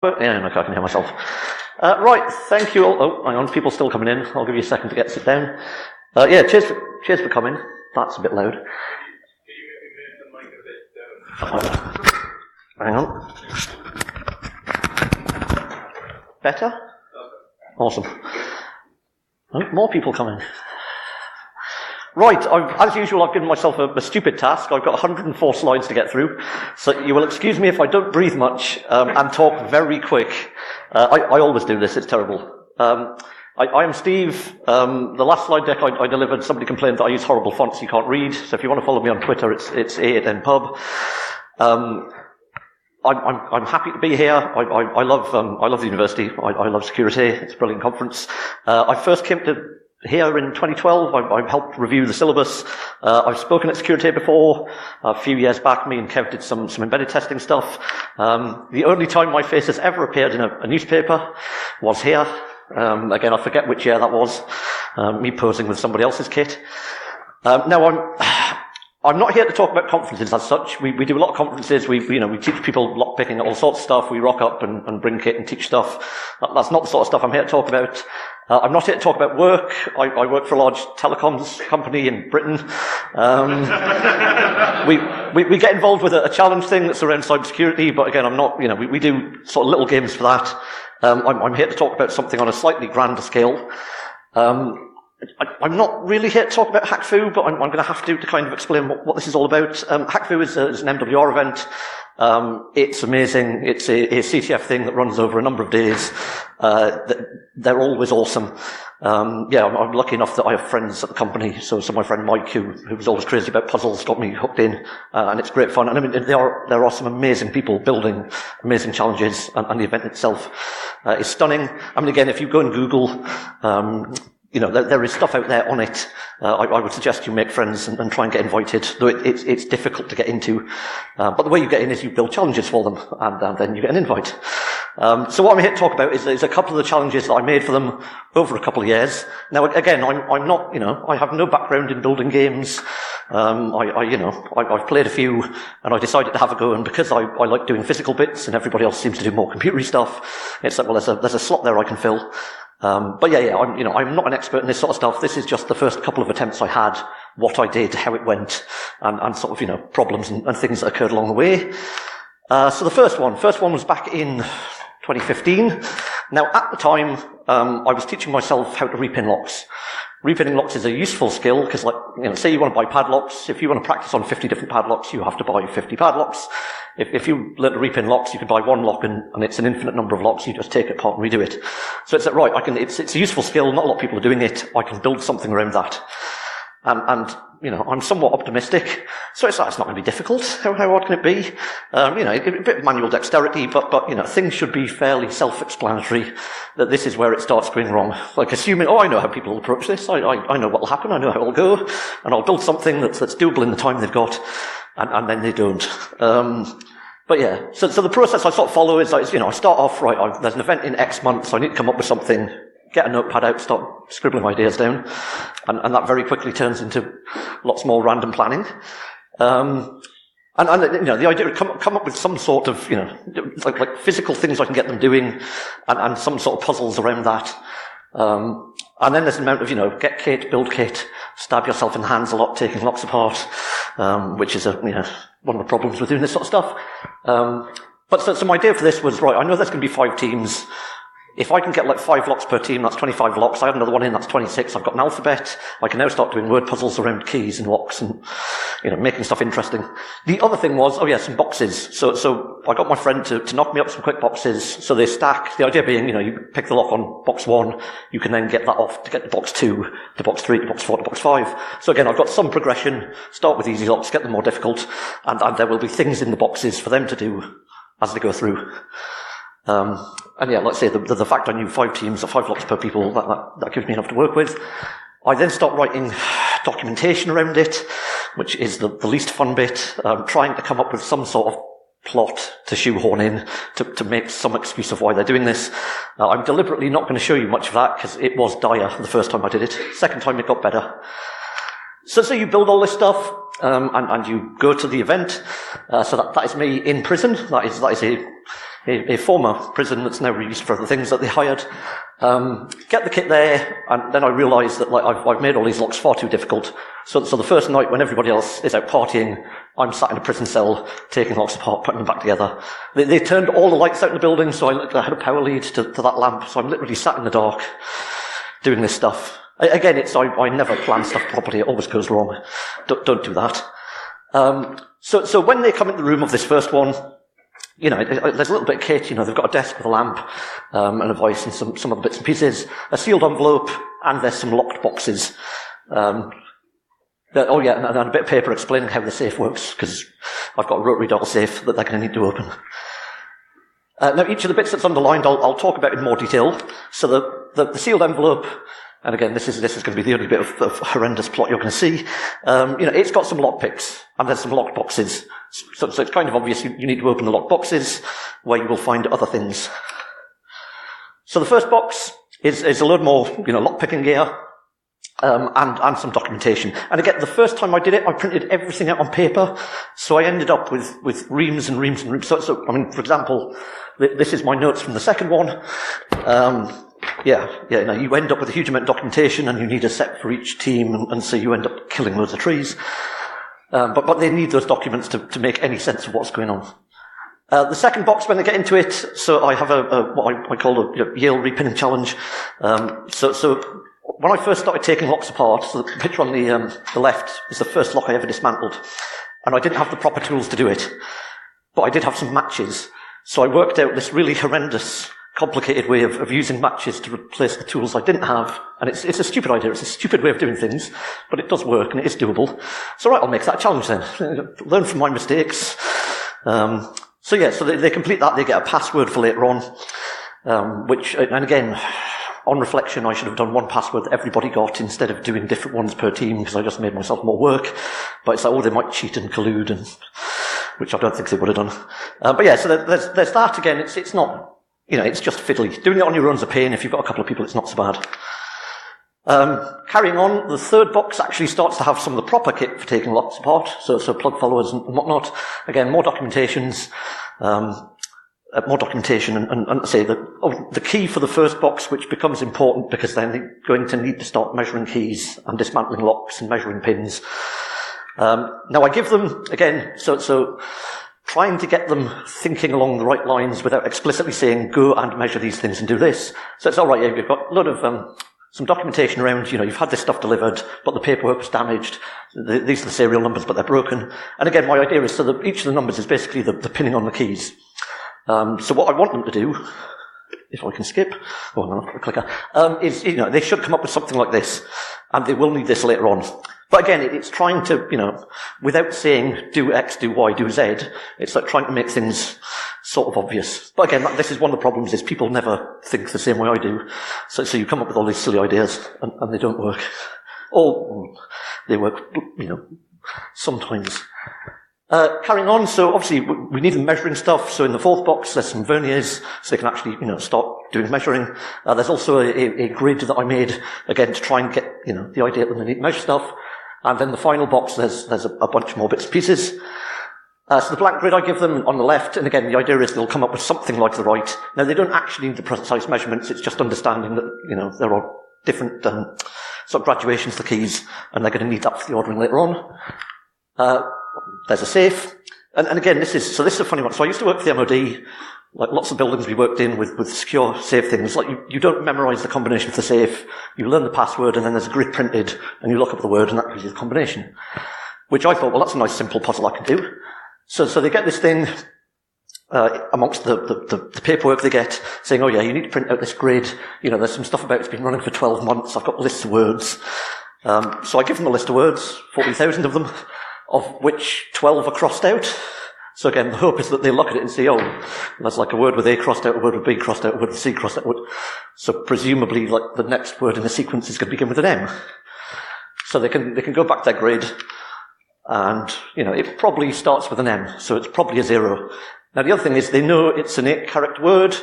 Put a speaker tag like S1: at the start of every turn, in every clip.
S1: Yeah, I can hear myself. Right, thank you all. Oh, hang on, people still coming in. I'll give you a second to get sit down. Yeah, cheers for coming. That's a bit loud. Hang on. Better? Awesome. Oh, more people coming. Right, as usual, I've given myself a stupid task. I've got 104 slides to get through, so you will excuse me if I don't breathe much and talk very quick. I always do this, it's terrible. I am Steve. The last slide deck I delivered, somebody complained that I use horrible fonts you can't read, so if you want to follow me on Twitter, it's A8NPub. I'm happy to be here. I love the university. I love Securi-Tay. It's a brilliant conference. I first came to here in 2012, I've helped review the syllabus. I've spoken at Securi-Tay before. A few years back, me and Kev did some embedded testing stuff. The only time my face has ever appeared in a newspaper was here. Again, I forget which year that was. Me posing with somebody else's kit. Now I'm not here to talk about conferences as such. We do a lot of conferences. We teach people lockpicking, all sorts of stuff. We rock up and bring kit and teach stuff. That's not the sort of stuff I'm here to talk about. I'm not here to talk about work. I work for a large telecoms company in Britain. We get involved with a challenge thing that's around cybersecurity, but again, I'm not, we do sort of little games for that. I'm here to talk about something on a slightly grander scale. I'm not really here to talk about HackFu, but I'm going to have to kind of explain what this is all about. HackFu is an MWR event. It's amazing. It's a CTF thing that runs over a number of days. They're always awesome. I'm lucky enough that I have friends at the company. So my friend Mike, who was always crazy about puzzles, got me hooked in, and it's great fun. And I mean, there are some amazing people building amazing challenges, and the event itself is stunning. I mean, again, if you go and Google, there is stuff out there on it. I would suggest you make friends and try and get invited, though it's difficult to get into. But the way you get in is you build challenges for them, and then you get an invite. So what I'm here to talk about is a couple of the challenges that I made for them over a couple of years. Now, again, I'm not, I have no background in building games. I've played a few, and I decided to have a go, and because I like doing physical bits, and everybody else seems to do more computery stuff, it's like, well, there's a slot there I can fill. I'm not an expert in this sort of stuff. This is just the first couple of attempts I had, what I did, how it went, and sort of, problems and things that occurred along the way. So the first one was back in 2015. Now, at the time, I was teaching myself how to repin locks. Repinning locks is a useful skill because, say you want to buy padlocks. If you want to practice on 50 different padlocks, you have to buy 50 padlocks. If you learn to repin locks, you can buy one lock and it's an infinite number of locks. You just take it apart and redo it. So it's right. It's a useful skill. Not a lot of people are doing it. I can build something around that. And I'm somewhat optimistic. So it's not going to be difficult. How hard can it be? A bit of manual dexterity, but things should be fairly self-explanatory that this is where it starts going wrong. Like assuming, I know how people will approach this. I know what will happen. I know how it will go. And I'll build something that's doable in the time they've got. And then they don't. So the process I sort of follow is, I start off, right, there's an event in X months, so I need to come up with something, get a notepad out, start scribbling ideas down, and that very quickly turns into lots more random planning. The idea, come up with some sort of, like physical things I can get them doing, and some sort of puzzles around that. And then there's an amount of, get kit, build kit, stab yourself in the hands a lot, taking locks apart, which is one of the problems with doing this sort of stuff. So my idea for this was, right, I know there's going to be 5 teams. If I can get 5 locks per team, that's 25 locks. I have another one in, that's 26. I've got an alphabet. I can now start doing word puzzles around keys and locks and, making stuff interesting. The other thing was, some boxes. So I got my friend to knock me up some quick boxes. So they stack. The idea being, you pick the lock on box 1. You can then get that off to get to box 2, to box 3, to box 4, to box 5. So again, I've got some progression. Start with easy locks, get them more difficult. And there will be things in the boxes for them to do as they go through. Let's say the fact I knew 5 teams or 5 locks per people, that gives me enough to work with. I then start writing documentation around it, which is the least fun bit, trying to come up with some sort of plot to shoehorn in to make some excuse of why they're doing this. I'm deliberately not going to show you much of that because it was dire the first time I did it. Second time it got better. So you build all this stuff, and you go to the event. So that is me in prison. That is a former prison that's now used for the things that they hired. Get the kit there, and then I realised that I've made all these locks far too difficult. So the first night when everybody else is out partying, I'm sat in a prison cell, taking locks apart, putting them back together. They turned all the lights out in the building, so I had a power lead to that lamp, so I'm literally sat in the dark, doing this stuff. Again, I never plan stuff properly, it always goes wrong. Don't do that. So when they come into the room of this first one, there's a little bit of kit, they've got a desk with a lamp, and a voice and some other bits and pieces, a sealed envelope, and there's some locked boxes. And a bit of paper explaining how the safe works, because I've got a rotary dial safe that they're going to need to open. Now, each of the bits that's underlined, I'll talk about in more detail. So the sealed envelope, and again, this is going to be the only bit of horrendous plot you're going to see. It's got some lockpicks, and there's some locked boxes. So it's kind of obvious you need to open the locked boxes, where you will find other things. So the first box is a load more, lock-picking gear, and some documentation. And again, the first time I did it, I printed everything out on paper, so I ended up with reams and reams and reams. So for example, this is my notes from the second one. You end up with a huge amount of documentation, and you need a set for each team, and so you end up killing loads of trees. But they need those documents to make any sense of what's going on. The second box, when they get into it, so I have what I call a Yale repinning challenge. So when I first started taking locks apart, so the picture on the left is the first lock I ever dismantled, and I didn't have the proper tools to do it, but I did have some matches. So I worked out this really horrendous, complicated way of using matches to replace the tools I didn't have. And it's a stupid idea, it's a stupid way of doing things, but it does work and it is doable. So right, I'll make that a challenge then. Learn from my mistakes. So they complete that, they get a password for later on, which, and again, on reflection, I should have done one password that everybody got instead of doing different ones per team, because I just made myself more work. But it's like, they might cheat and collude, which I don't think they would have done. So there's that again, it's not, it's just fiddly. Doing it on your own is a pain. If you've got a couple of people, it's not so bad. Carrying on, the third box actually starts to have some of the proper kit for taking locks apart, so plug followers and whatnot. Again, more documentations, and say the key for the first box, which becomes important because then they're going to need to start measuring keys and dismantling locks and measuring pins. Now I give them, again, so trying to get them thinking along the right lines without explicitly saying, go and measure these things and do this. So it's alright, you've got a lot of some documentation around, you've had this stuff delivered, but the paperwork was damaged. These are the serial numbers, but they're broken. And again, my idea is so that each of the numbers is basically the pinning on the keys. So what I want them to do, if I can skip, clicker, is, they should come up with something like this, and they will need this later on. But again, it's trying to, without saying do X, do Y, do Z, it's like trying to make things sort of obvious. But again, this is one of the problems, is people never think the same way I do. So you come up with all these silly ideas, and they don't work. Or they work, sometimes. Carrying on, so obviously we need them measuring stuff, so in the fourth box there's some verniers, so they can actually, start doing measuring. There's also a grid that I made, again, to try and get, the idea that they need to measure stuff. And then the final box, there's a bunch more bits and pieces. So the blank grid I give them on the left, and again, the idea is they'll come up with something like the right. Now, they don't actually need the precise measurements, it's just understanding that, there are different sort of graduations to keys, and they're going to need that for the ordering later on. There's a safe. And again, this is a funny one. So I used to work for the MOD, like lots of buildings we worked in with secure safe things. Like you don't memorize the combination for the safe, you learn the password, and then there's a grid printed, and you look up the word, and that gives you the combination. Which I thought, well, that's a nice simple puzzle I can do. So they get this thing, amongst the paperwork they get, saying, oh yeah, you need to print out this grid, there's some stuff about it's been running for 12 months, I've got lists of words. So I give them a list of words, 40,000 of them, of which 12 are crossed out. So again, the hope is that they look at it and say, oh, there's like a word with A crossed out, a word with B crossed out, a word with C crossed out. So presumably, like, the next word in the sequence is going to begin with an M. So they can go back to their grid, and, it probably starts with an M, so it's probably a 0. Now the other thing is they know it's an 8-character word.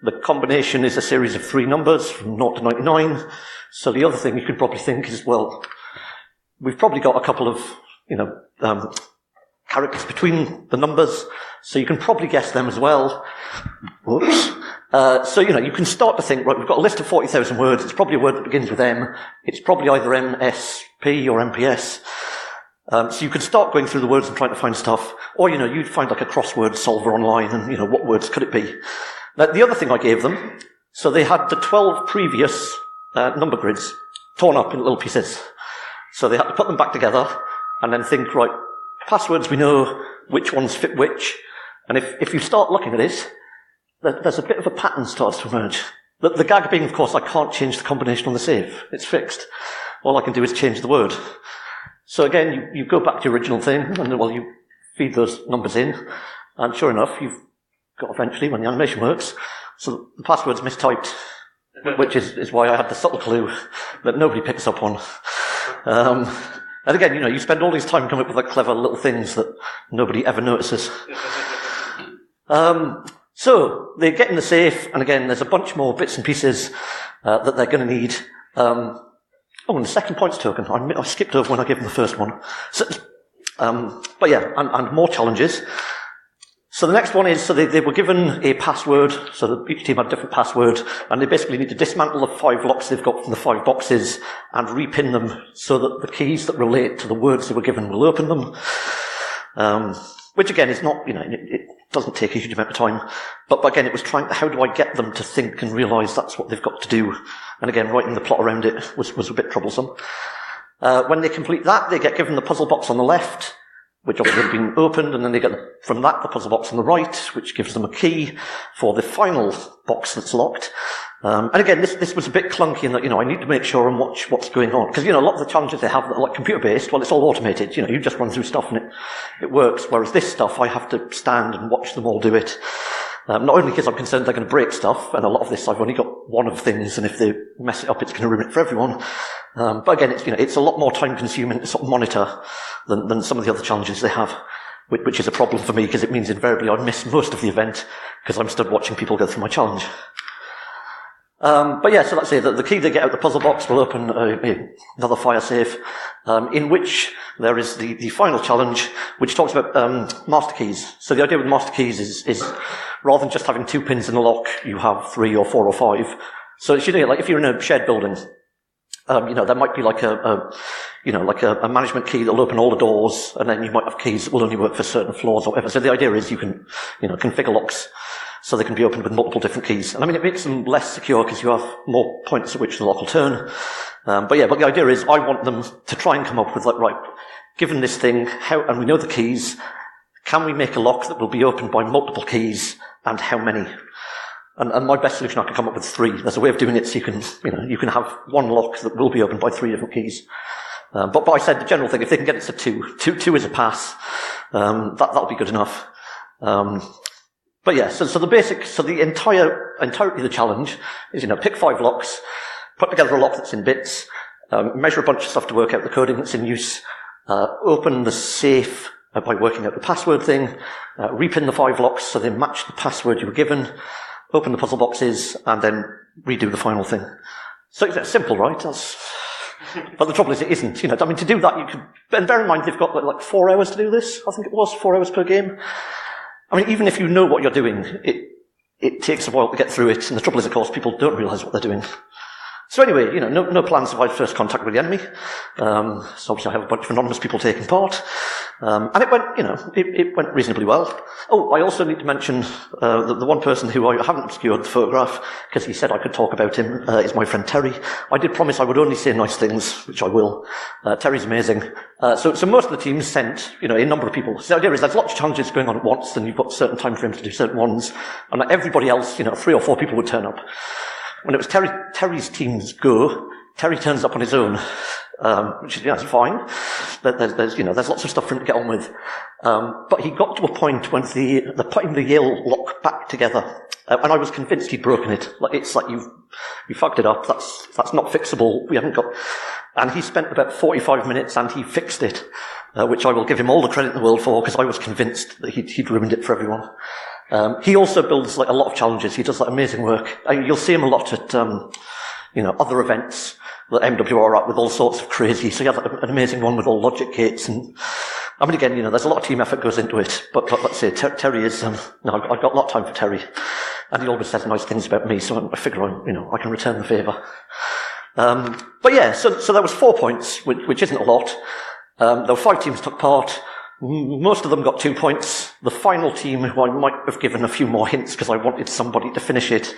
S1: The combination is a series of 3 numbers from 0 to 99. So the other thing you could probably think is, well, we've probably got a couple of, characters between the numbers, so you can probably guess them as well. Whoops. So, you can start to think, right, we've got a list of 40,000 words. It's probably a word that begins with M. It's probably either MSP or MPS. So you could start going through the words and trying to find stuff. Or, you'd find like a crossword solver online and, what words could it be? Now, the other thing I gave them, so they had the 12 previous number grids torn up in little pieces. So they had to put them back together and then think, right, passwords we know, which ones fit which. And if you start looking at it, there's a bit of a pattern starts to emerge. The gag being, of course, I can't change the combination on the save. It's fixed. All I can do is change the word. So again, you go back to your original thing, and well, you feed those numbers in, and sure enough, you've got eventually, when the animation works, so the password's mistyped, which is why I had the subtle clue that nobody picks up on. And again, you spend all this time coming up with like clever little things that nobody ever notices. So they get in the safe, and again, there's a bunch more bits and pieces that they're going to need. And the second points token, I skipped over when I gave them the first one. So, but yeah, and more challenges. So the next one is, so they were given a password, so that each team had a different password, and they basically need to dismantle the 5 locks they've got from the 5 boxes and repin them so that the keys that relate to the words they were given will open them. Which again is not, it doesn't take a huge amount of time. But again, it was trying, how do I get them to think and realise that's what they've got to do? And again, writing the plot around it was a bit troublesome. When they complete that, they get given the puzzle box on the left, which obviously had been opened, and then they get from that the puzzle box on the right, which gives them a key for the final box that's locked. And again, this was a bit clunky in that, I need to make sure and watch what's going on. Because, a lot of the challenges they have that are like computer-based, well, it's all automated. You just run through stuff and it works. Whereas this stuff, I have to stand and watch them all do it. Not only because I'm concerned they're going to break stuff, and a lot of this I've only got one of things, and if they mess it up, it's going to ruin it for everyone. But again, it's a lot more time-consuming to sort of monitor than some of the other challenges they have, which is a problem for me because it means invariably I miss most of the event because I'm stood watching people go through my challenge. But yeah, so let's say that the key they get out the puzzle box will open another fire safe, in which there is the final challenge, which talks about master keys. So the idea with master keys is rather than just having 2 pins in a lock, you have 3 or 4 or 5. So it's, like if you're in a shared building, there might be like a management key that'll open all the doors, and then you might have keys that will only work for certain floors or whatever. So the idea is you can, configure locks so they can be opened with multiple different keys. And it makes them less secure because you have more points at which the lock will turn. But the idea is I want them to try and come up with right, given this thing, and we know the keys, can we make a lock that will be opened by multiple keys, and how many? And my best solution, I can come up with 3. There's a way of doing it so you can have one lock that will be opened by 3 different keys. But I said the general thing, if they can get it to 2 is a pass. That'll be good enough. But yeah, so the entirety of the challenge is, pick 5 locks, put together a lock that's in bits, measure a bunch of stuff to work out the coding that's in use, open the safe by working out the password thing, repin the 5 locks so they match the password you were given, open the puzzle boxes, and then redo the final thing. So it's simple, right? But the trouble is it isn't. To do that, you could, and bear in mind they've got like 4 hours to do this. I think it was 4 hours per game. Even if you know what you're doing, it takes a while to get through it, and the trouble is, of course, people don't realise what they're doing. So anyway, no plans survived first contact with the enemy. So obviously I have a bunch of anonymous people taking part. And it went, it went reasonably well. Oh, I also need to mention, the one person who I haven't obscured the photograph, because he said I could talk about him, is my friend Terry. I did promise I would only say nice things, which I will. Terry's amazing. So most of the teams sent, a number of people. So the idea is there's lots of challenges going on at once, and you've got certain time frames to do certain ones. And everybody else, 3 or 4 people would turn up. When it was Terry's team's go, Terry turns up on his own, which is, that's fine. There's lots of stuff for him to get on with. But he got to a point when they're putting the Yale lock back together, and I was convinced he'd broken it. It's like you fucked it up. That's not fixable. We haven't got. And he spent about 45 minutes and he fixed it, which I will give him all the credit in the world for, because I was convinced that he'd ruined it for everyone. He also builds a lot of challenges. He does amazing work. You'll see him a lot at other events that MWR are at with all sorts of crazy. So he has an amazing one with all logic gates and I mean, again, there's a lot of team effort goes into it, but let's say Terry is, no, I've got a lot of time for Terry, and he always says nice things about me, so I figure I can return the favour. But yeah, so there was 4 points, which isn't a lot. There were 5 teams took part. Most of them got 2 points. The final team, who I might have given a few more hints because I wanted somebody to finish it,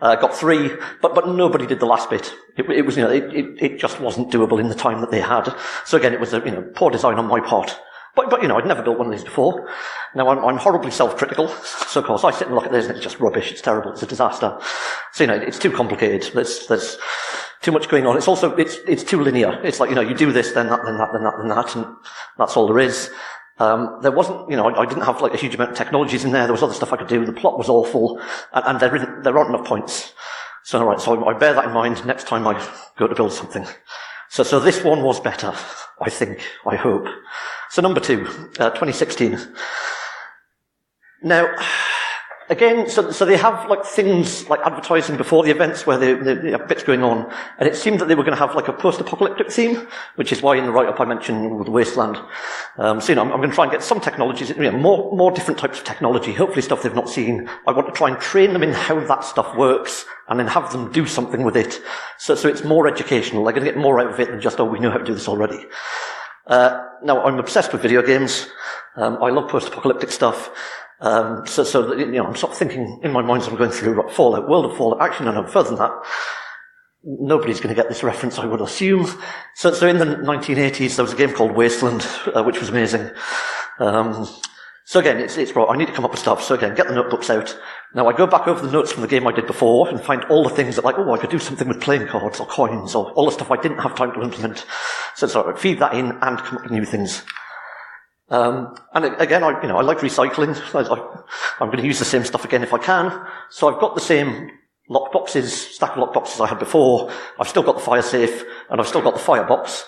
S1: got 3, but nobody did the last bit. It was, it just wasn't doable in the time that they had. So again, it was a, poor design on my part. But I'd never built one of these before. Now I'm horribly self-critical. So of course I sit and look at this and it's just rubbish. It's terrible. It's a disaster. So it's too complicated. There's too much going on. It's also, it's too linear. It's like, you do this, then that, then that, then that, then that, and that's all there is. There wasn't, I didn't have like a huge amount of technologies in there. There was other stuff I could do. The plot was awful, and there aren't enough points. So alright, so I bear that in mind next time I go to build something. So this one was better, I think, I hope. So number 2, 2016. Now, again, so they have like things like advertising before the events where they have bits going on, and it seemed that they were going to have like a post-apocalyptic theme, which is why in the write-up I mentioned the wasteland. I'm going to try and get some technologies, more different types of technology, hopefully stuff they've not seen. I want to try and train them in how that stuff works, and then have them do something with it. So it's more educational. They're going to get more out of it than just, we know how to do this already. Now, I'm obsessed with video games. I love post-apocalyptic stuff. I'm sort of thinking in my mind as I'm going through Fallout, World of Fallout. Actually, no, further than that. Nobody's going to get this reference, I would assume. So in the 1980s, there was a game called Wasteland, which was amazing. So again, it's right, I need to come up with stuff. So again, get the notebooks out. Now I go back over the notes from the game I did before and find all the things that I could do something with playing cards or coins or all the stuff I didn't have time to implement. So I feed that in and come up with new things. And again, I like recycling. I'm going to use the same stuff again if I can. So I've got the same stack of lockboxes I had before. I've still got the fire safe and I've still got the firebox.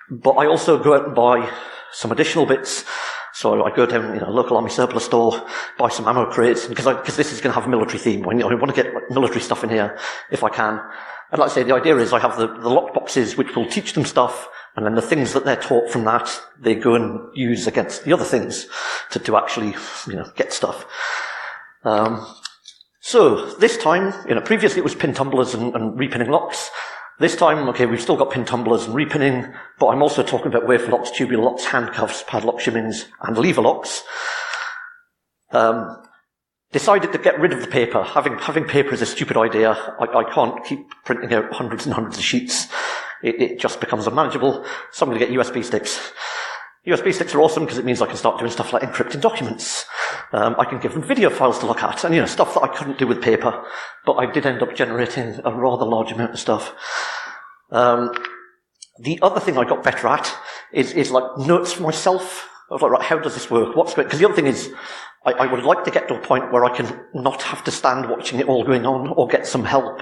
S1: But I also go out and buy some additional bits. So I go down, local army surplus store, buy some ammo crates, because this is going to have a military theme. I want to get military stuff in here if I can. And like I say, the idea is I have the locked boxes which will teach them stuff, and then the things that they're taught from that, they go and use against the other things to actually, get stuff. So this time, previously it was pin tumblers and repinning locks. This time, okay, we've still got pin tumblers and repinning, but I'm also talking about wafer locks, tubular locks, handcuffs, padlock shimmings, and lever locks. Decided to get rid of the paper. Having paper is a stupid idea. I can't keep printing out hundreds and hundreds of sheets. It just becomes unmanageable. So I'm going to get USB sticks. USB sticks are awesome because it means I can start doing stuff like encrypting documents. I can give them video files to look at, and stuff that I couldn't do with paper. But I did end up generating a rather large amount of stuff. The other thing I got better at is like notes for myself. I was like, right, how does this work? What's going? Because the other thing is, I would like to get to a point where I can not have to stand watching it all going on, or get some help.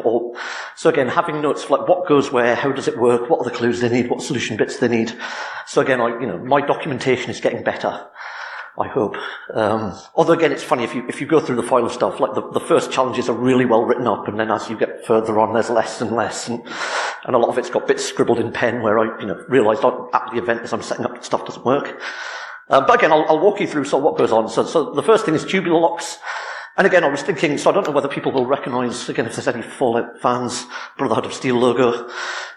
S1: So again, having notes for like what goes where, how does it work, what are the clues they need, what solution bits they need. So again, my documentation is getting better, I hope. Although again, it's funny if you go through the file of stuff, like the first challenges are really well written up, and then as you get further on, there's less and less, and a lot of it's got bits scribbled in pen where I realised at the event as I'm setting up stuff doesn't work. But again, I'll walk you through what goes on. So the first thing is tubular locks. And again, I was thinking, so I don't know whether people will recognise, again, if there's any Fallout fans, Brotherhood of Steel logo.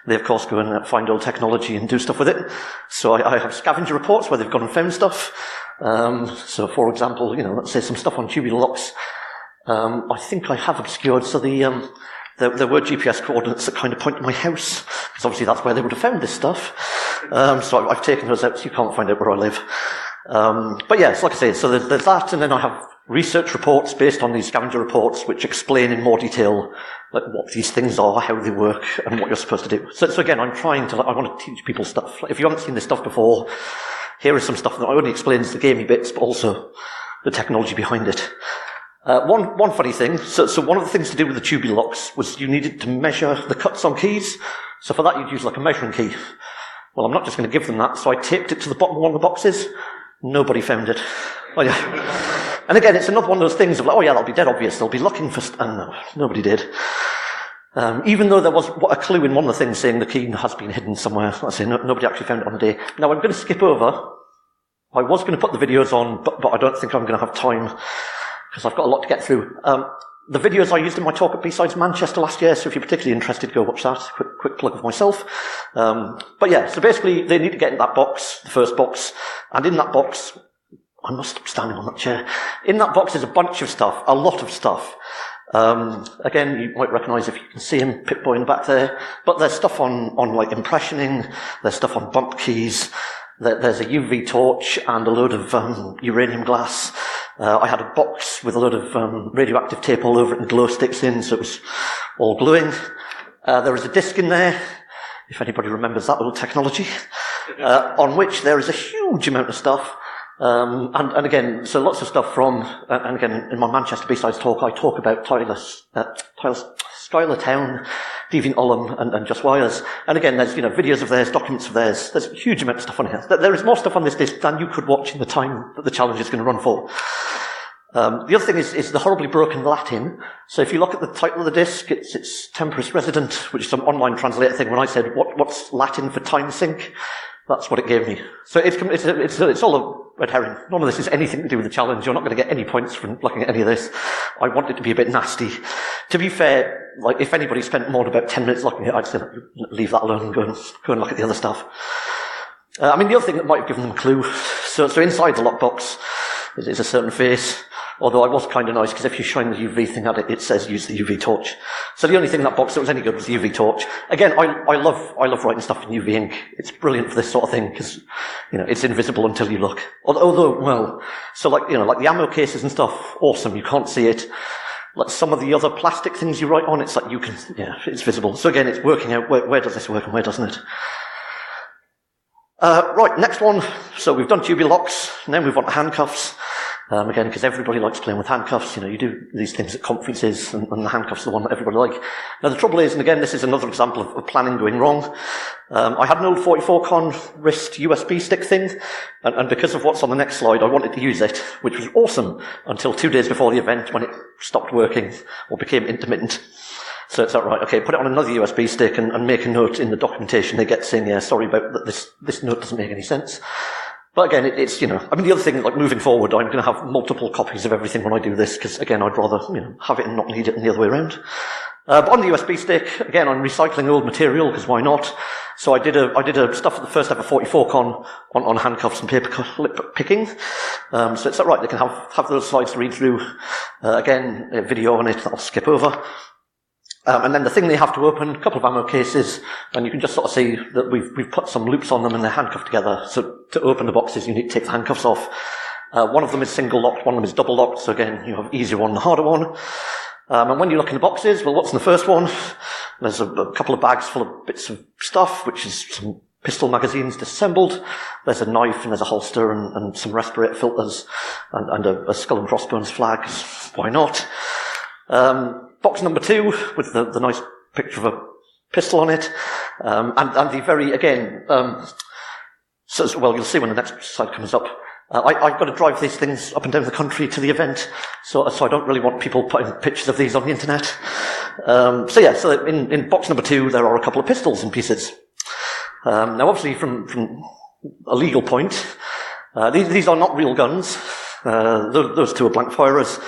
S1: They, of course, go and find old technology and do stuff with it. So I have scavenger reports where they've gone and found stuff. So, for example, let's say some stuff on tubular locks. I think I have obscured, so there were GPS coordinates that kind of point to my house, because obviously that's where they would have found this stuff. So I've taken those out so you can't find out where I live. But yes, like I say, so there's that, and then I have research reports based on these scavenger reports which explain in more detail like what these things are, how they work, and what you're supposed to do. So again, I want to teach people stuff. If you haven't seen this stuff before, here is some stuff that not only explains the gamey bits, but also the technology behind it. One funny thing, so one of the things to do with the tubular locks was you needed to measure the cuts on keys. So for that you'd use like a measuring key. Well, I'm not just going to give them that, so I taped it to the bottom of one of the boxes. Nobody found it. Oh yeah. And again, it's another one of those things of like, oh yeah, that'll be dead obvious. They'll be looking for, and no, nobody did. Even though there was a clue in one of the things saying the key has been hidden somewhere. Let's say nobody actually found it on the day. Now I'm going to skip over I was going to put the videos on, but I don't think I'm going to have time because I've got a lot to get through. The videos I used in my talk at B-Sides Manchester last year, so if you're particularly interested, go watch that. Quick plug of myself. But yeah, so basically they need to get in that box, the first box, and in that box, I must stop standing on that chair. In that box is a bunch of stuff, a lot of stuff. Again, you might recognise if you can see him, Pip-Boy in the back there, but there's stuff on like impressioning, there's stuff on bump keys, there's a UV torch and a load of uranium glass. I had a box with a load of radioactive tape all over it and glow sticks in, so it was all glowing. There is a disc in there, if anybody remembers that little technology, on which there is a huge amount of stuff. And again, so lots of stuff from, and again, in my Manchester B-Sides talk, I talk about Schuyler Town, Deviant Ollam, and Just Wires. And again, there's, videos of theirs, documents of theirs. There's a huge amount of stuff on here. There is more stuff on this disc than you could watch in the time that the challenge is going to run for. The other thing is the horribly broken Latin. So if you look at the title of the disc, it's Temporis Resident, which is some online translator thing. When I said, what's Latin for time sink? That's what it gave me. So it's all a red herring. None of this is anything to do with the challenge. You're not going to get any points from looking at any of this. I want it to be a bit nasty. To be fair, like if anybody spent more than about 10 minutes looking at it, I'd say leave that alone and go and look at the other stuff. The other thing that might have given them a clue. So inside the lockbox is a certain face. Although I was kind of nice, because if you shine the UV thing at it, it says use the UV torch. So the only thing in that box that was any good was the UV torch. Again, I love writing stuff in UV ink. It's brilliant for this sort of thing, because, it's invisible until you look. Although, so like the ammo cases and stuff, awesome, you can't see it. Like some of the other plastic things you write on, it's like it's visible. So again, it's working out where does this work and where doesn't it. Right, next one. So we've done tubular locks, now move on to handcuffs. Again, because everybody likes playing with handcuffs. You do these things at conferences, and the handcuff's the one that everybody like. Now, the trouble is, and again, this is another example of planning going wrong. I had an old 44con wrist USB stick thing, and because of what's on the next slide, I wanted to use it, which was awesome until 2 days before the event when it stopped working or became intermittent. So it's right, okay, put it on another USB stick and make a note in the documentation they get saying, yeah, sorry about that, this note doesn't make any sense. But again, it's, the other thing, like moving forward, I'm going to have multiple copies of everything when I do this, because again, I'd rather, have it and not need it than the other way around. But on the USB stick, again, I'm recycling old material, because why not? So I did a stuff at the first ever 44con on handcuffs and paper clip picking. So it's right, they can have those slides to read through. Again, a video on it that I'll skip over. And then the thing they have to open, a couple of ammo cases, and you can just sort of see that we've put some loops on them and they're handcuffed together. So to open the boxes, you need to take the handcuffs off. One of them is single locked, one of them is double locked, so again, you have easier one and a harder one. And when you look in the boxes, well, what's in the first one? There's a couple of bags full of bits of stuff, which is some pistol magazines disassembled. There's a knife and there's a holster and some respirator filters and a skull and crossbones flag. Why not? Box number 2 with the nice picture of a pistol on it, and the very, again, well, you'll see when the next slide comes up. I've got to drive these things up and down the country to the event, so I don't really want people putting pictures of these on the internet. So in box number 2, there are a couple of pistols and pieces. Now, obviously, from a legal point, these are not real guns. Those 2 are blank firers.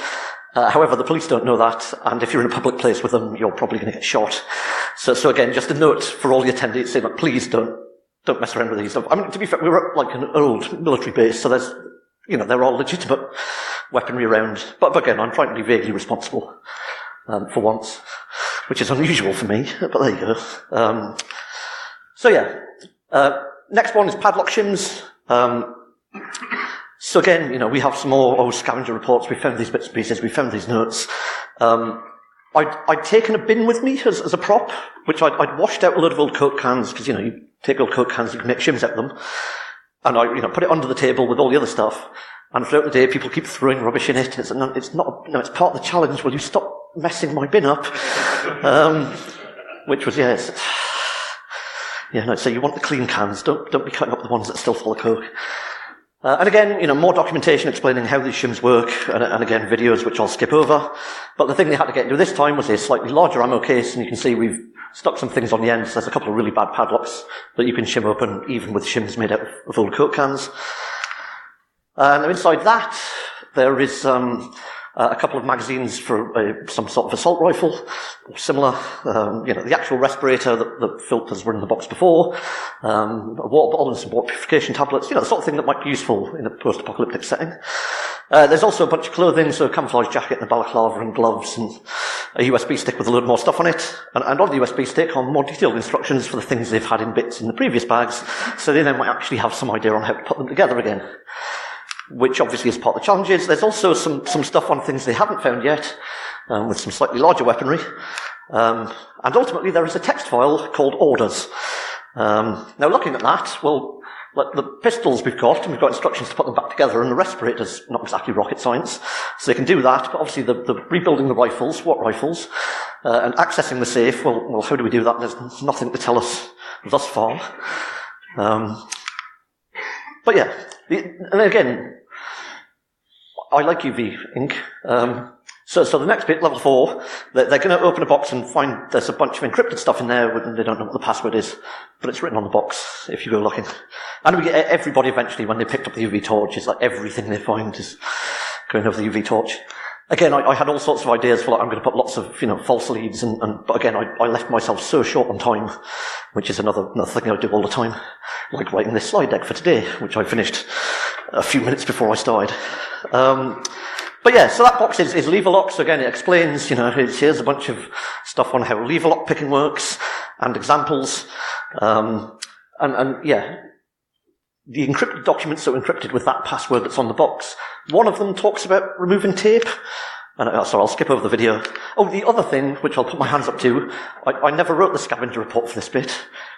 S1: However, the police don't know that, and if you're in a public place with them, you're probably going to get shot. So again, just a note for all the attendees saying, like, please don't mess around with these. I mean, to be fair, we were at like an old military base, so there's, they're all legitimate weaponry around. But again, I'm trying to be vaguely responsible, for once, which is unusual for me, but there you go. Next one is padlock shims. So again, we have some more scavenger reports. We found these bits and pieces. We found these notes. I'd taken a bin with me as a prop, which I'd washed out a load of old Coke cans, because, you take old Coke cans, you can make shims out of them. And I, put it under the table with all the other stuff. And throughout the day, people keep throwing rubbish in it. It's not, it's part of the challenge. Will you stop messing my bin up? Which was, yes. So you want the clean cans. Don't be cutting up the ones that are still full of Coke. And again, more documentation explaining how these shims work, and again, videos which I'll skip over. But the thing they had to get into this time was a slightly larger ammo case, and you can see we've stuck some things on the ends. There's a couple of really bad padlocks that you can shim open, even with shims made out of old Coke cans. Now inside that, there is a couple of magazines for some sort of assault rifle, or similar. The actual respirator that the filters were in the box before, a water bottle and some water purification tablets, the sort of thing that might be useful in a post-apocalyptic setting. There's also a bunch of clothing, so a camouflage jacket and a balaclava and gloves and a USB stick with a load more stuff on it. And on the USB stick are more detailed instructions for the things they've had in bits in the previous bags, so they then might actually have some idea on how to put them together again, which obviously is part of the challenges. There's also some stuff on things they haven't found yet, with some slightly larger weaponry. And ultimately there is a text file called orders. Now looking at that, well, like the pistols we've got instructions to put them back together, and the respirator's not exactly rocket science, so they can do that, but obviously the rebuilding the rifles, what rifles, and accessing the safe, well, how do we do that? There's nothing to tell us thus far. But yeah, and again, I like UV ink. So the next bit, level 4, they're going to open a box and find there's a bunch of encrypted stuff in there, and they don't know what the password is, but it's written on the box if you go looking. And we get everybody eventually, when they picked up the UV torch, it's like everything they find is going over the UV torch. Again, I had all sorts of ideas for, like, I'm going to put lots of, false leads, but again, I left myself so short on time, which is another thing I do all the time, like writing this slide deck for today, which I finished a few minutes before I started. But yeah, so that box is lever lock. So again, it explains, here's a bunch of stuff on how lever lock picking works and examples. And yeah, the encrypted documents are encrypted with that password that's on the box. One of them talks about removing tape. And so I'll skip over the video. Oh, the other thing, which I'll put my hands up to, I never wrote the scavenger report for this bit,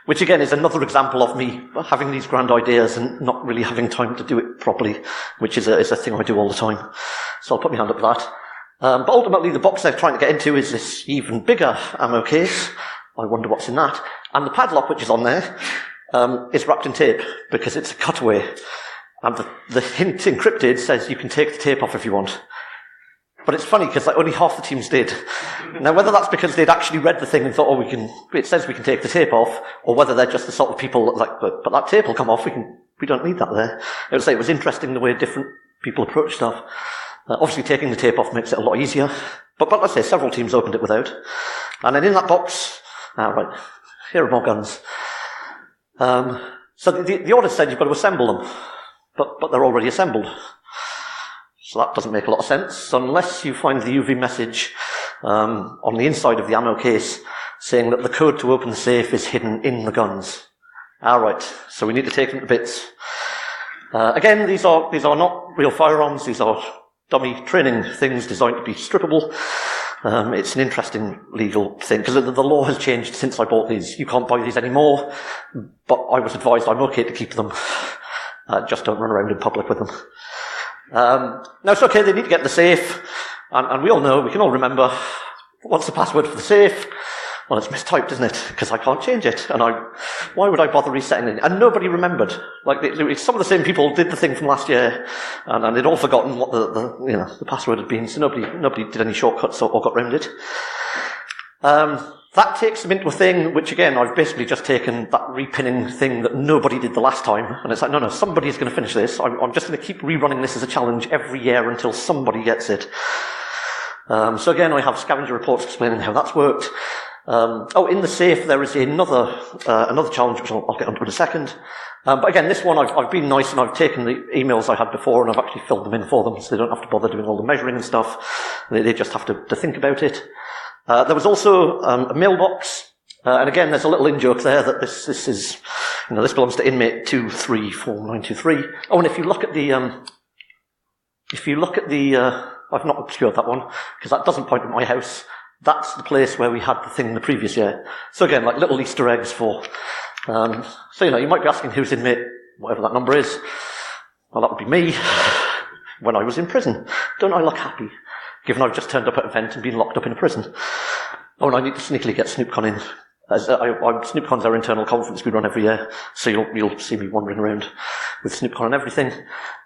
S1: which again is another example of me having these grand ideas and not really having time to do it properly, which is a thing I do all the time. So I'll put my hand up for that. But ultimately the box they're trying to get into is this even bigger ammo case. I wonder what's in that. And the padlock, which is on there, is wrapped in tape, because it's a cutaway. And the hint encrypted says you can take the tape off if you want. But it's funny because only half the teams did. Now, whether that's because they'd actually read the thing and thought, it says we can take the tape off, or whether they're just the sort of people that like, but that tape will come off, we don't need that there. It was interesting the way different people approach stuff. Obviously taking the tape off makes it a lot easier. But let's say several teams opened it without. And then in that box, right, here are more guns. So the order said you've got to assemble them. But they're already assembled. So that doesn't make a lot of sense, unless you find the UV message on the inside of the ammo case saying that the code to open the safe is hidden in the guns. Right, so we need to take them to bits. Again, these are not real firearms, these are dummy training things designed to be strippable. It's an interesting legal thing, because the law has changed since I bought these. You can't buy these anymore, but I was advised I'm okay to keep them. Just don't run around in public with them. Now it's okay, they need to get the safe, and we can all remember, what's the password for the safe? Well, it's mistyped, isn't it? Because I can't change it, and why would I bother resetting it? And nobody remembered. Like, some of the same people did the thing from last year, and they'd all forgotten what the password had been, so nobody did any shortcuts or got round it. That takes them into a thing which, again, I've basically just taken that repinning thing that nobody did the last time, and it's like, no, somebody's going to finish this. I'm just going to keep rerunning this as a challenge every year until somebody gets it. So again, I have scavenger reports explaining how that's worked. In the safe there is another challenge, which I'll get onto in a second. But again, this one I've been nice, and I've taken the emails I had before and I've actually filled them in for them, so they don't have to bother doing all the measuring and stuff. They just have to think about it. There was also a mailbox, and again, there's a little in-joke there that this is, this belongs to inmate 234923. Oh, and if you look at the, I've not obscured that one, because that doesn't point at my house. That's the place where we had the thing the previous year. So again, like little Easter eggs for, you might be asking who's inmate, whatever that number is. Well, that would be me, when I was in prison. Don't I look happy? Given I've just turned up at an event and been locked up in a prison. Oh, and I need to sneakily get SnoopCon in. SnoopCon's our internal conference we run every year, so you'll see me wandering around with SnoopCon and everything.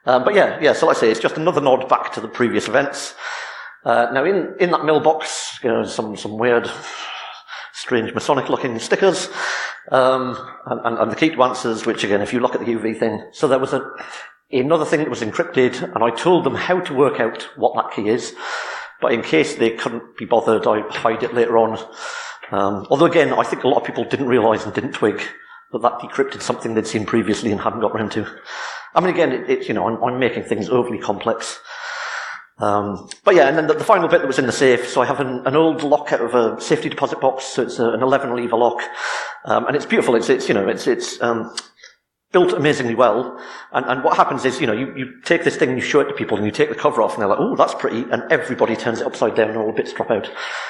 S1: But yeah, so like I say, it's just another nod back to the previous events. Now in that mailbox, some weird, strange Masonic-looking stickers, and the key to answers, which again, if you look at the UV thing, so there was another thing that was encrypted, and I told them how to work out what that key is. But in case they couldn't be bothered, I hide it later on. Although again, I think a lot of people didn't realise and didn't twig that decrypted something they'd seen previously and hadn't got around to. I mean, again, it's, I'm making things overly complex. But yeah, and then the final bit that was in the safe, so I have an old lock out of a safety deposit box, so it's an 11 lever lock, and it's beautiful, it's built amazingly well, and what happens is, you take this thing and you show it to people and you take the cover off and they're like, oh, that's pretty, and everybody turns it upside down and all the bits drop out.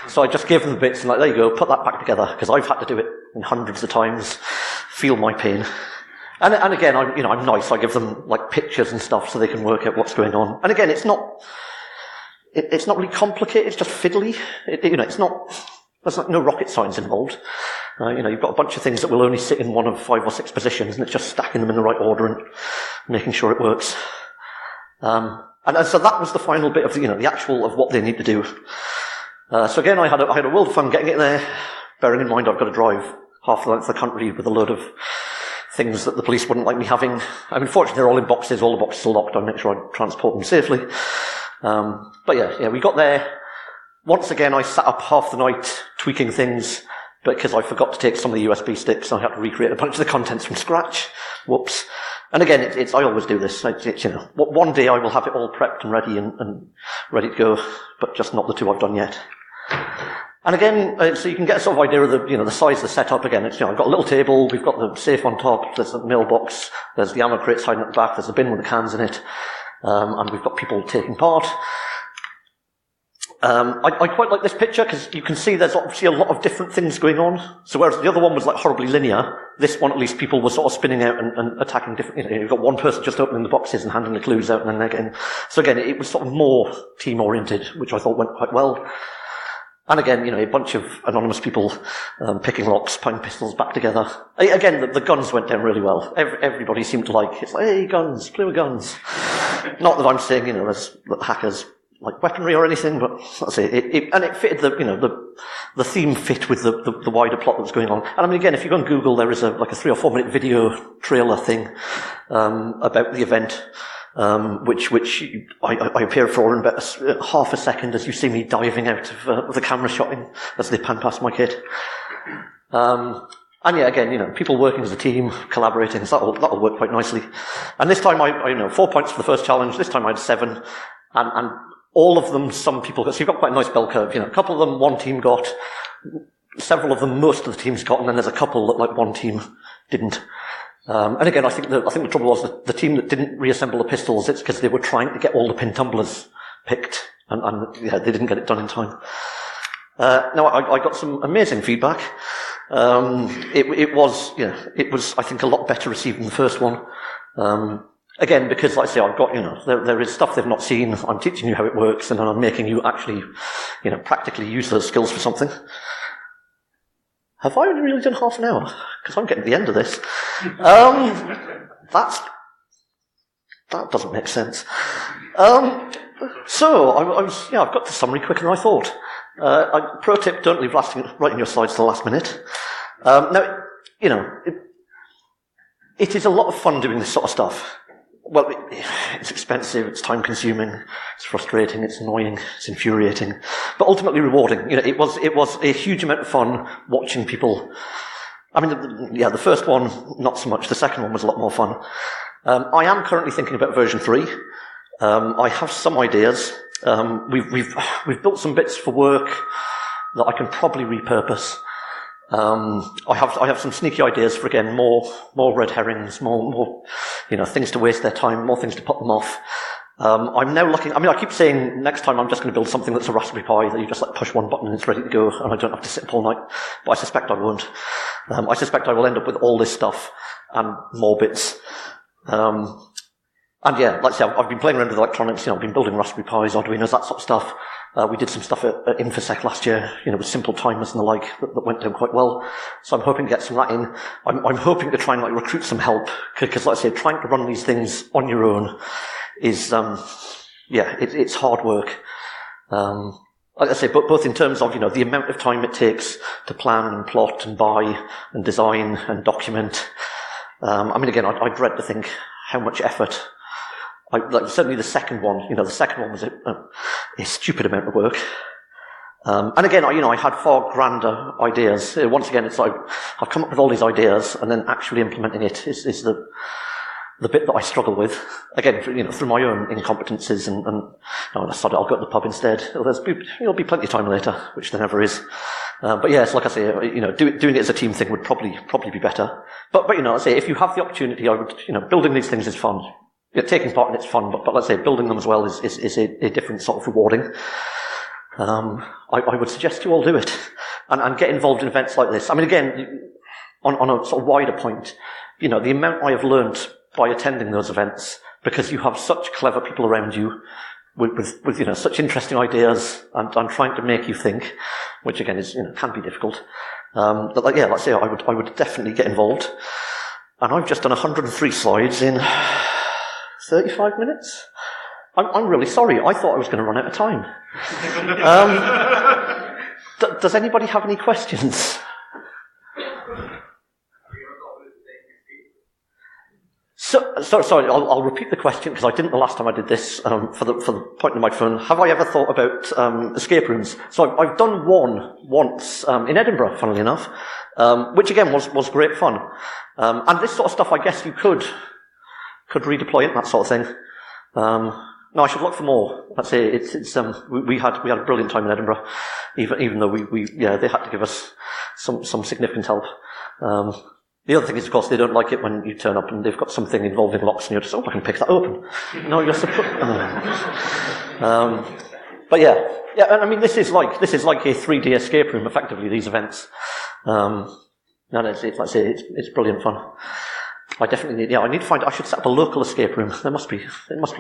S1: So I just gave them the bits and like, there you go, put that back together, because I've had to do it in hundreds of times, feel my pain. And again, I'm nice, I give them like pictures and stuff so they can work out what's going on. And again, it's not really complicated, it's just fiddly. There's no rocket science involved. You've got a bunch of things that will only sit in one of 5 or 6 positions, and it's just stacking them in the right order and making sure it works. And so that was the final bit of the actual of what they need to do. So again, I had a world of fun getting it there, bearing in mind I've got to drive half the length of the country with a load of things that the police wouldn't like me having. I mean, fortunately, they're all in boxes, all the boxes are locked, I make sure I transport them safely. But yeah, we got there. Once again, I sat up half the night tweaking things, but because I forgot to take some of the USB sticks, I had to recreate a bunch of the contents from scratch. Whoops. And again, I always do this. One day I will have it all prepped and ready and ready to go, but just not the 2 I've done yet. And again, so you can get a sort of idea of the size of the setup. Again, I've got a little table, we've got the safe on top, there's the mailbox, there's the ammo crates hiding at the back, there's a bin with the cans in it, and we've got people taking part. I quite like this picture because you can see there's obviously a lot of different things going on. So whereas the other one was like horribly linear, this one at least people were sort of spinning out and attacking different, you've got one person just opening the boxes and handing the clues out and then they're getting, so again, it was sort of more team oriented, which I thought went quite well. And again, a bunch of anonymous people picking locks, putting pistols back together. Again, the guns went down really well. Everybody seemed to like, it's like, hey, guns, play with guns. Not that I'm saying, there's hackers like weaponry or anything, but that's it. And it fitted the theme fit with the wider plot that was going on. And I mean, again, if you go on Google, there is a 3 or 4 minute video trailer thing, about the event, which I appear for in about half a second as you see me diving out of the camera shot in as they pan past my kit. And yeah, again, people working as a team, collaborating, so that'll work quite nicely. And this time I 4 points for the first challenge, this time I had 7, and all of them, some people got, so you've got quite a nice bell curve, a couple of them one team got, several of them most of the teams got, and then there's a couple that like one team didn't. And again, I think the trouble was that the team that didn't reassemble the pistols, it's because they were trying to get all the pin tumblers picked, and they didn't get it done in time. Now I got some amazing feedback. It was, I think, a lot better received than the first one. Again, because, like I say, I've got, there is stuff they've not seen. I'm teaching you how it works, and I'm making you actually, practically use those skills for something. Have I only really done half an hour? Because I'm getting to the end of this. That doesn't make sense. So, I've got the summary quicker than I thought. Pro tip, don't leave writing your slides to the last minute. Now, it is a lot of fun doing this sort of stuff. Well, it's expensive, it's time-consuming, it's frustrating, it's annoying, it's infuriating, but ultimately rewarding. It was a huge amount of fun watching people. I mean, the first one, not so much. The second one was a lot more fun. I am currently thinking about version 3. I have some ideas. We've built some bits for work that I can probably repurpose. I have some sneaky ideas for, again, more red herrings, more, things to waste their time, more things to put them off. I'm now looking, I keep saying next time I'm just going to build something that's a Raspberry Pi that you just push one button and it's ready to go and I don't have to sit up all night. But I suspect I won't. I suspect I will end up with all this stuff and more bits. And yeah, like I say, I've been playing around with electronics, I've been building Raspberry Pis, Arduinos, that sort of stuff. We did some stuff at InfoSec last year, with simple timers and the like that went down quite well. So I'm hoping to get some of that in. I'm hoping to try and recruit some help because, like I say, trying to run these things on your own is, it's hard work. Like I say, both in terms of, the amount of time it takes to plan and plot and buy and design and document. Again, I dread to think how much effort Certainly the second one, the second one was a stupid amount of work. And again, I had far grander ideas. Once again, it's like I've come up with all these ideas, and then actually implementing it is the bit that I struggle with. Again, through my own incompetences, and I decided I'll go to the pub instead. There'll be plenty of time later, which there never is. But yes, like I say, doing it as a team thing would probably be better. But I say, if you have the opportunity, I would, building these things is fun. Taking part in it's fun, but let's say building them as well is a different sort of rewarding. I would suggest you all do it and get involved in events like this. I mean, again, on a sort of wider point, the amount I have learned by attending those events, because you have such clever people around you with such interesting ideas and trying to make you think, which again is, can be difficult. Let's say I would definitely get involved. And I've just done 103 slides in 35 minutes. I'm really sorry. I thought I was going to run out of time. Does anybody have any questions? Sorry, I'll repeat the question because I didn't the last time I did this for the point in my phone. Have I ever thought about escape rooms? So I've done one once in Edinburgh, funnily enough, which again was great fun. And this sort of stuff, I guess you could redeploy it, that sort of thing. No, I should look for more. Let's say we had a brilliant time in Edinburgh, even though they had to give us some significant help. The other thing is, of course, they don't like it when you turn up and they've got something involving locks and you're just, I can pick that open. No, you're supposed. But yeah, and I mean, this is like a 3D escape room, effectively. These events, and it's brilliant fun. I definitely need. I need to find. I should set up a local escape room. They must be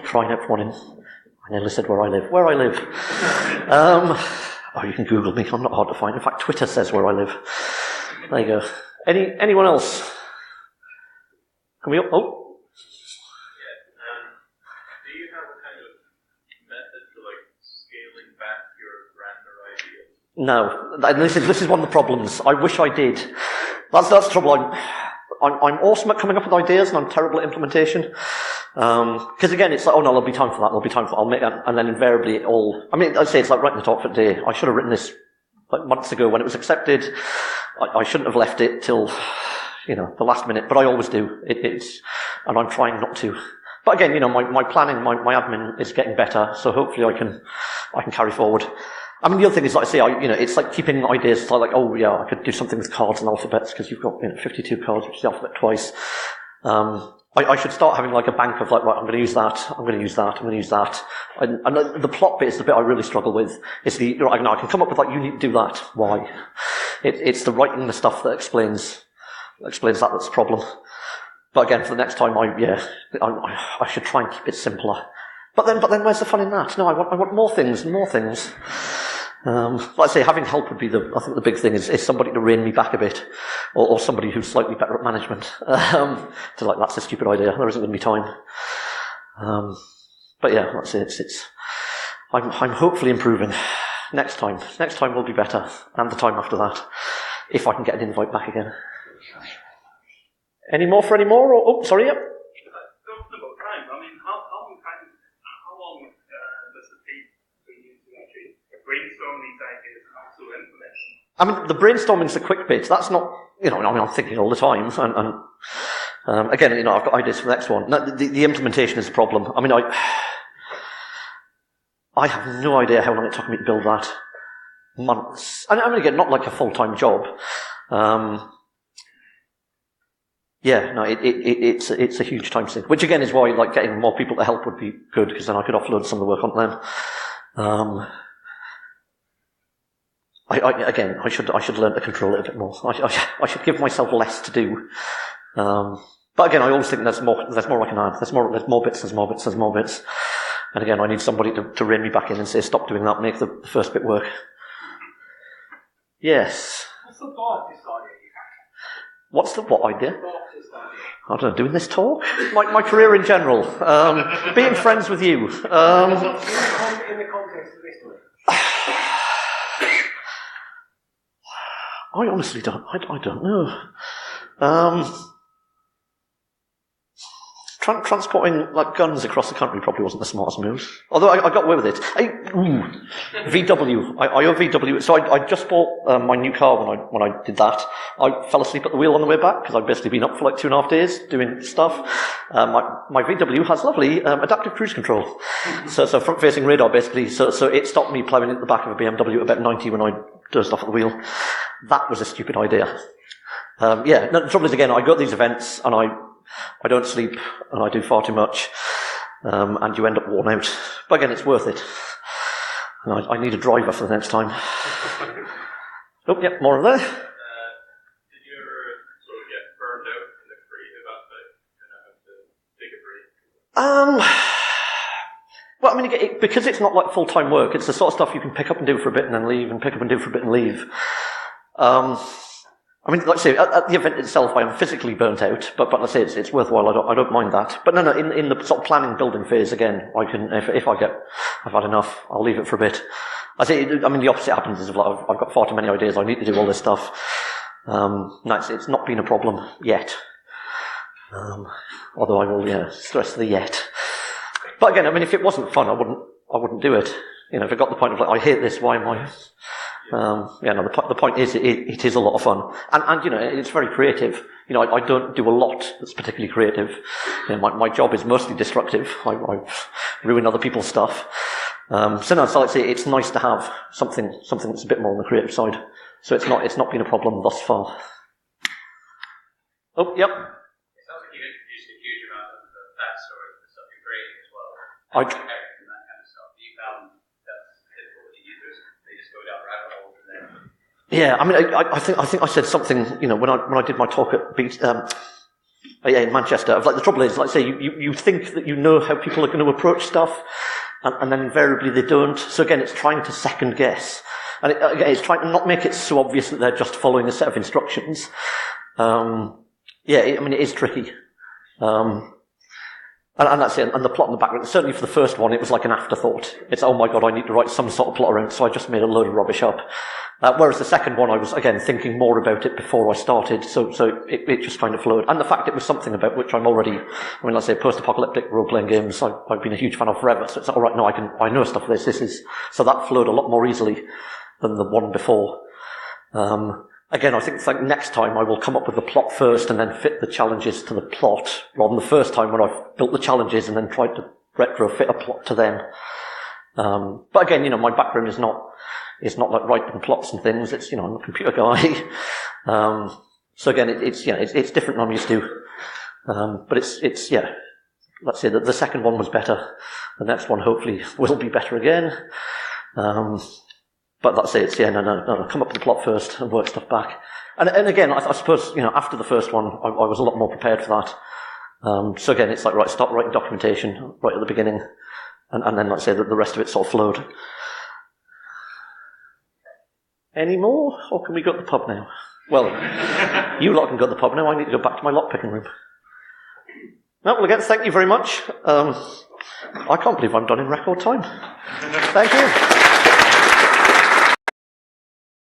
S1: crying out for one in. I nearly said where I live. Where I live. You can Google me. I'm not hard to find. In fact, Twitter says where I live. There you go. Anyone else? Can we? Oh.
S2: Yeah. Do you have a kind of method for scaling back your grander ideas?
S1: No. This is one of the problems. I wish I did. That's the trouble. I'm awesome at coming up with ideas, and I'm terrible at implementation. Because again, it's like, there'll be time for that. There'll be time for. I'll make it, and then invariably it all. I mean, I'd say it's like writing the talk for today. I should have written this months ago when it was accepted. I shouldn't have left it till, the last minute, but I always do. And I'm trying not to. But again, my planning, my admin is getting better, so hopefully I can carry forward. I mean, the other thing is, like I say, it's like keeping ideas. Like, I could do something with cards and alphabets because you've got 52 cards, which is the alphabet twice. I should start having a bank of right, I'm going to use that, I'm going to use that, I'm going to use that. And the plot bit is the bit I really struggle with. It's I can come up with you need to do that. Why? It's the writing the stuff that explains that's the problem. But again, for the next time, I should try and keep it simpler. But then where's the fun in that? No, I want more things and more things. Like I say, having help would be I think the big thing is somebody to rein me back a bit, or somebody who's slightly better at management. That's a stupid idea. There isn't going to be time. But yeah, that's it. I'm hopefully improving. Next time will be better, and the time after that, if I can get an invite back again. Any more? Or, sorry, yep.
S2: Talking about time, I mean, how long does it take for you to actually brainstorm these ideas and also implement them?
S1: I mean, the brainstorming's the quick bit. That's not, I'm thinking all the time, and again, I've got ideas for the next one. No, the implementation is the problem. I mean, I have no idea how long it took me to build that. Months. And I mean, again, not like a full-time job. It's a huge time sink. Which again is why getting more people to help would be good, because then I could offload some of the work onto them. I should learn to control it a bit more. I should give myself less to do. But again, I always think there's more I can add. There's more bits. And again, I need somebody to rein me back in and say, stop doing that, make the first bit work. Yes.
S2: What's the darkest idea you have?
S1: What's the what idea?
S2: Darkest idea.
S1: I don't know, doing this talk? My career in general. Being friends with you.
S2: In the context of this talk.
S1: I honestly don't know. transporting like guns across the country probably wasn't the smartest move. Although I got away with it. VW. I owe VW. So I just bought my new car when I did that. I fell asleep at the wheel on the way back because I'd basically been up for like 2.5 days doing stuff. My VW has lovely adaptive cruise control. So front-facing radar basically. So it stopped me ploughing into the back of a BMW at about 90 when I dozed off at the wheel. That was a stupid idea. The trouble is, again, I go to these events and I don't sleep and I do far too much, and you end up worn out. But again, it's worth it. And I need a driver for the next time. Oh, yeah, more of there.
S3: Did you ever sort of get burned out in the creative aspect and have to take a break?
S1: Well, I mean, because it's not like full-time work, it's the sort of stuff you can pick up and do for a bit and then leave, and pick up and do for a bit and leave. I mean, like I say, at the event itself, I am physically burnt out, but like I say, it's worthwhile. I don't mind that. But no, in the sort of planning, building phase, again, I can, if I've had enough, I'll leave it for a bit. I mean, the opposite happens is like, I've got far too many ideas. I need to do all this stuff. No, it's not been a problem yet. Although I will, stress the yet. But again, I mean, if it wasn't fun, I wouldn't do it. You know, if it got to the point of like, I hate this, why am I? The point is, it is a lot of fun. And you know, it's very creative. You know, I don't do a lot that's particularly creative. You know, my job is mostly destructive. I ruin other people's stuff. So no, so I'd say it's nice to have something that's a bit more on the creative side. So it's not been a problem thus far. Oh, yep.
S3: It sounds like you've introduced a huge amount of backstory to the stuff you're creating as well. And that kind of stuff. You found that's difficult with the users. They just go down rabbit holes and then.
S1: Yeah, I mean, I think I said something, you know, when I did my talk at in Manchester. Like, the trouble is, like I say, you think that you know how people are going to approach stuff, and then invariably they don't. So again, it's trying to second guess, and it's trying to not make it so obvious that they're just following a set of instructions. I mean, it is tricky. And that's it. And the plot in the background, certainly for the first one, it was like an afterthought. It's, oh my god, I need to write some sort of plot around, so I just made a load of rubbish up. Whereas the second one, I was, again, thinking more about it before I started, so it just kind of flowed. And the fact it was something about which I'm already, I mean, let's say post-apocalyptic role-playing games, I've been a huge fan of forever, so it's alright, no, I know stuff this is, so that flowed a lot more easily than the one before. Again, I think next time I will come up with the plot first and then fit the challenges to the plot, rather than the first time when I've built the challenges and then tried to retrofit a plot to them. But again, you know, my background is not like writing plots and things. It's, you know, I'm a computer guy. So again, it's different than I'm used to. But it's let's say that the second one was better. The next one hopefully will be better again. But let's say it's, no, come up with the plot first and work stuff back. And again, I suppose, you know, after the first one, I was a lot more prepared for that. So again, it's like, right, start writing documentation right at the beginning. And then, let's say that the rest of it sort of flowed. Any more? Or can we go to the pub now? Well, you lot can go to the pub now. I need to go back to my lockpicking room. No, well, again, thank you very much. I can't believe I'm done in record time. Thank you.